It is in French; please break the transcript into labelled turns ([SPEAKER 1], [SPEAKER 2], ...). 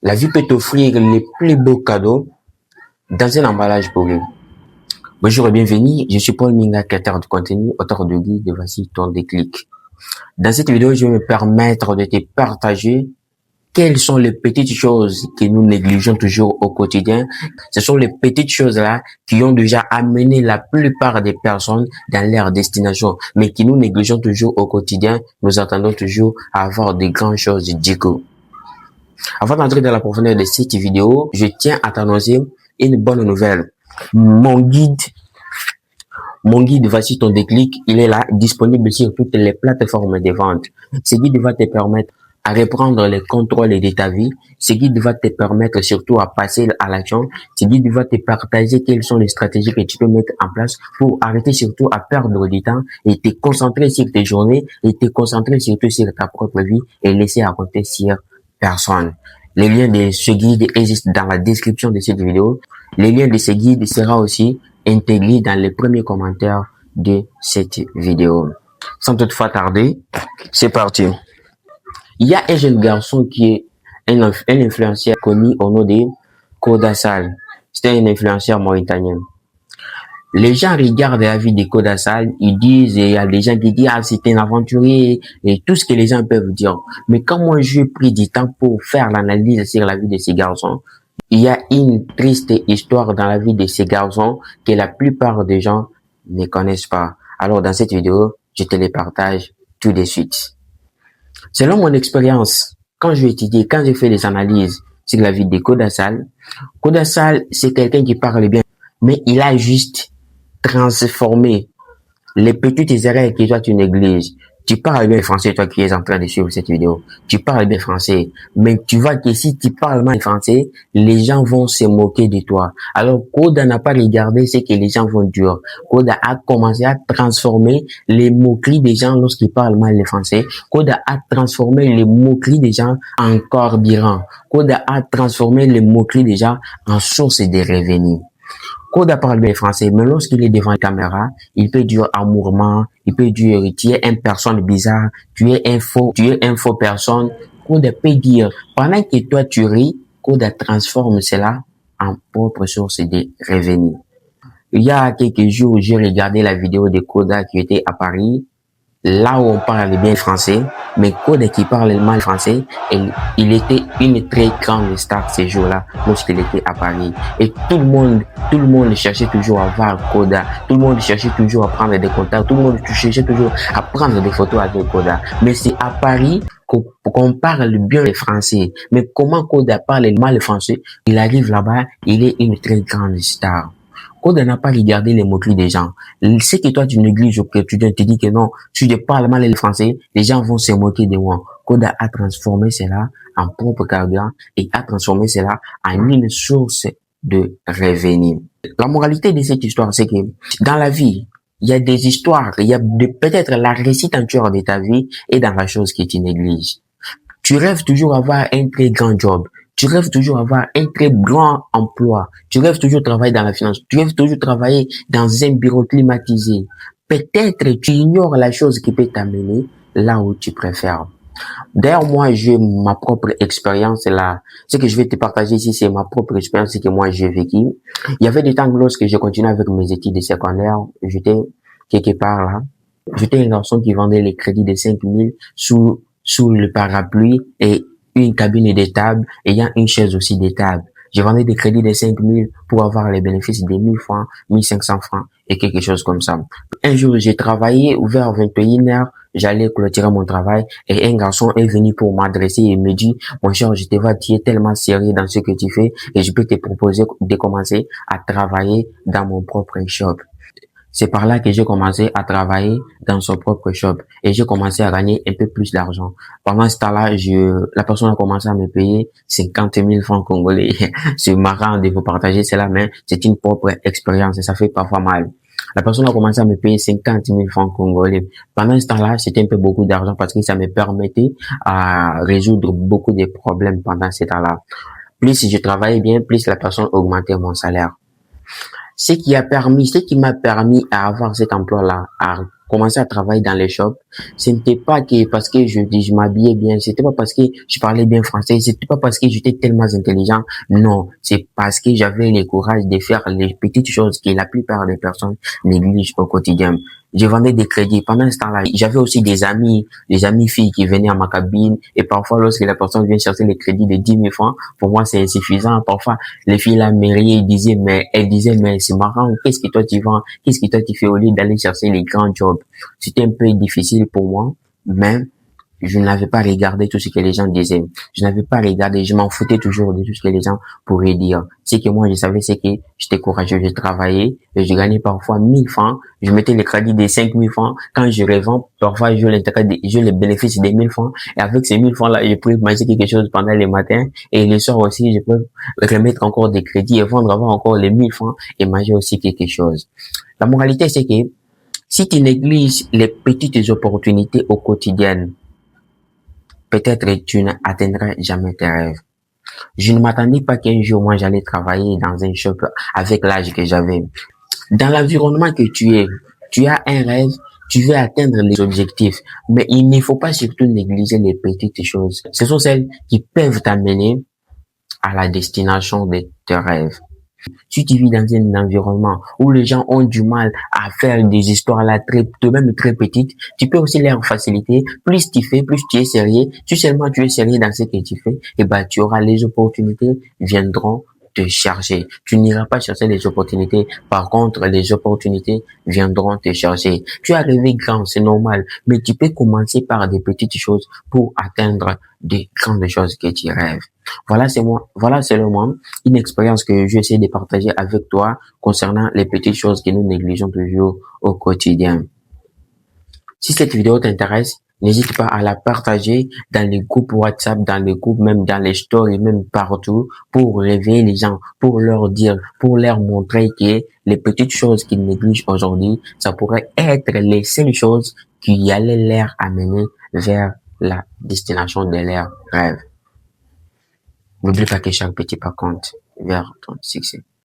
[SPEAKER 1] La vie peut t'offrir les plus beaux cadeaux dans un emballage pourri. Bonjour et bienvenue, je suis Paul Minga, créateur de contenu, auteur de guide de Voici ton déclic. Dans cette vidéo, je vais me permettre de te partager quelles sont les petites choses que nous négligeons toujours au quotidien. Ce sont les petites choses-là qui ont déjà amené la plupart des personnes dans leur destination, mais qui nous négligeons toujours au quotidien. Nous attendons toujours à avoir de grandes choses du coup. Avant d'entrer dans la profondeur de cette vidéo, je tiens à t'annoncer une bonne nouvelle. Mon guide, Voici ton déclic, il est là, disponible sur toutes les plateformes de vente. Ce guide va te permettre à reprendre le contrôle de ta vie. Ce guide va te permettre surtout à passer à l'action. Ce guide va te partager quelles sont les stratégies que tu peux mettre en place pour arrêter surtout à perdre du temps et te concentrer sur tes journées et te concentrer surtout sur ta propre vie et laisser à côté sur personne. Les liens de ce guide existent dans la description de cette vidéo. Les liens de ce guide sera aussi intégré dans les premiers commentaires de cette vidéo. Sans toutefois tarder, c'est parti. Il y a un jeune garçon qui est un influenceur connu au nom de Kodasal. C'est un influenceur mauritanien. Les gens regardent la vie de Kodasal, ils disent, il y a des gens qui disent, ah, c'est un aventurier, et tout ce que les gens peuvent dire. Mais quand moi j'ai pris du temps pour faire l'analyse sur la vie de ces garçons, il y a une triste histoire dans la vie de ces garçons que la plupart des gens ne connaissent pas. Alors dans cette vidéo, je te les partage tout de suite. Selon mon expérience, quand j'ai étudié, quand j'ai fait des analyses sur la vie de Kodasal, c'est quelqu'un qui parle bien, mais il a juste transformé les petites erreurs que toi tu négliges. Tu parles bien français, toi qui es en train de suivre cette vidéo. Tu parles bien français. Mais tu vois que si tu parles mal français, les gens vont se moquer de toi. Alors, Koda n'a pas regardé ce que les gens vont dire. Koda a commencé à transformer les moqueries des gens lorsqu'ils parlent mal le français. Koda a transformé les moqueries des gens en carburant. Koda a transformé les moqueries des gens en source de revenus. Koda parle bien français, mais lorsqu'il est devant la caméra, il peut dire amourement, il peut dire tu es une personne bizarre, tu es un faux personne. Koda peut dire, pendant que toi tu ris, Koda transforme cela en propre source de revenus. Il y a quelques jours, j'ai regardé la vidéo de Koda qui était à Paris, là où on parle bien français, mais Koda qui parle mal français, il était une très grande star ces jours-là, lorsqu'il était à Paris. Et tout le monde cherchait toujours à voir Koda, tout le monde cherchait toujours à prendre des contacts, tout le monde cherchait toujours à prendre des photos avec Koda. Mais c'est à Paris qu'on parle bien le français. Mais comment Koda parle mal le français, il arrive là-bas, il est une très grande star. Koda n'a pas regardé les moqueries des gens. Ce que toi tu négliges au quotidien, tu dis que non, si je parle mal le français, les gens vont se moquer de moi. Koda a transformé cela en propre carburant et a transformé cela en une source de revenus. La moralité de cette histoire, c'est que dans la vie, il y a des histoires, il y a peut-être la réussite entière de ta vie et dans la chose que tu négliges. Tu rêves toujours avoir un très grand job. Tu rêves toujours avoir un très grand emploi. Tu rêves toujours travailler dans la finance. Tu rêves toujours travailler dans un bureau climatisé. Peut-être tu ignores la chose qui peut t'amener là où tu préfères. D'ailleurs, moi, j'ai ma propre expérience là. Ce que je vais te partager ici, c'est ma propre expérience que moi j'ai vécu. Il y avait des temps lorsque je continuais avec mes études secondaires, j'étais quelque part là. J'étais un garçon qui vendait les crédits de 5 000 sous le parapluie et une cabine de table ayant une chaise aussi de table. Je vendais des crédits de 5 000 pour avoir les bénéfices de 1 000 francs, 1 500 francs et quelque chose comme ça. Un jour, j'ai travaillé vers 21h, j'allais clôturer mon travail et un garçon est venu pour m'adresser et me dit, mon cher, je te vois, tu es tellement sérieux dans ce que tu fais et je peux te proposer de commencer à travailler dans mon propre shop. C'est par là que j'ai commencé à travailler dans son propre shop et j'ai commencé à gagner un peu plus d'argent. Pendant ce temps-là, la personne a commencé à me payer 50 000 francs congolais. C'est marrant de vous partager cela, mais c'est une propre expérience et ça fait parfois mal. La personne a commencé à me payer 50 000 francs congolais. Pendant ce temps-là, c'était un peu beaucoup d'argent parce que ça me permettait à résoudre beaucoup de problèmes pendant ce temps-là. Plus je travaillais bien, plus la personne augmentait mon salaire. Ce qui m'a permis à avoir cet emploi-là, à commencé à travailler dans les shops, ce n'était pas que parce que je m'habillais bien, c'était pas parce que je parlais bien français, c'était pas parce que j'étais tellement intelligent. Non, c'est parce que j'avais le courage de faire les petites choses que la plupart des personnes négligent au quotidien. Je vendais des crédits. Pendant ce temps-là, j'avais aussi des amis filles qui venaient à ma cabine. Et parfois, lorsque la personne vient chercher les crédits de 10 000 francs, pour moi, c'est insuffisant. Parfois, les filles là me riaient, elles disaient, mais c'est marrant, qu'est-ce que toi tu vends? Qu'est-ce que toi tu fais au lieu d'aller chercher les grands jobs? C'était un peu difficile pour moi, mais je n'avais pas regardé tout ce que les gens disaient. Je n'avais pas regardé, je m'en foutais toujours de tout ce que les gens pourraient dire. Ce que moi, je savais, c'est que j'étais courageux, je travaillais, et je gagnais parfois 1 000 francs. Je mettais les crédits des 5 000 francs. Quand je revends, parfois, je les bénéfices des 1 000 francs. Et avec ces 1 000 francs-là, je pouvais manger quelque chose pendant les matins. Et le soir aussi, je peux remettre encore des crédits et vendre, avoir encore les 1 000 francs et manger aussi quelque chose. La moralité, c'est que si tu négliges les petites opportunités au quotidien, peut-être tu n'atteindras jamais tes rêves. Je ne m'attendais pas qu'un jour, moi, j'allais travailler dans un shop avec l'âge que j'avais. Dans l'environnement que tu es, tu as un rêve, tu veux atteindre les objectifs, mais il ne faut pas surtout négliger les petites choses. Ce sont celles qui peuvent t'amener à la destination de tes rêves. Si tu vis dans un environnement où les gens ont du mal à faire des histoires là même très petites, tu peux aussi leur faciliter. Plus tu fais, plus tu es sérieux. Si seulement tu es sérieux dans ce que tu fais, et ben, tu auras les opportunités viendront te chercher. Tu n'iras pas chercher les opportunités. Par contre, les opportunités viendront te chercher. Tu as rêvé grand, c'est normal. Mais tu peux commencer par des petites choses pour atteindre des grandes choses que tu rêves. Voilà seulement une expérience que j'essaie de partager avec toi concernant les petites choses que nous négligeons toujours au quotidien. Si cette vidéo t'intéresse, n'hésite pas à la partager dans les groupes WhatsApp, dans les groupes, même dans les stories, même partout, pour réveiller les gens, pour leur dire, pour leur montrer que les petites choses qu'ils négligent aujourd'hui, ça pourrait être les seules choses qui allaient les amener vers la destination de leurs rêves. N'oublie pas que chaque petit pas compte vers ton succès.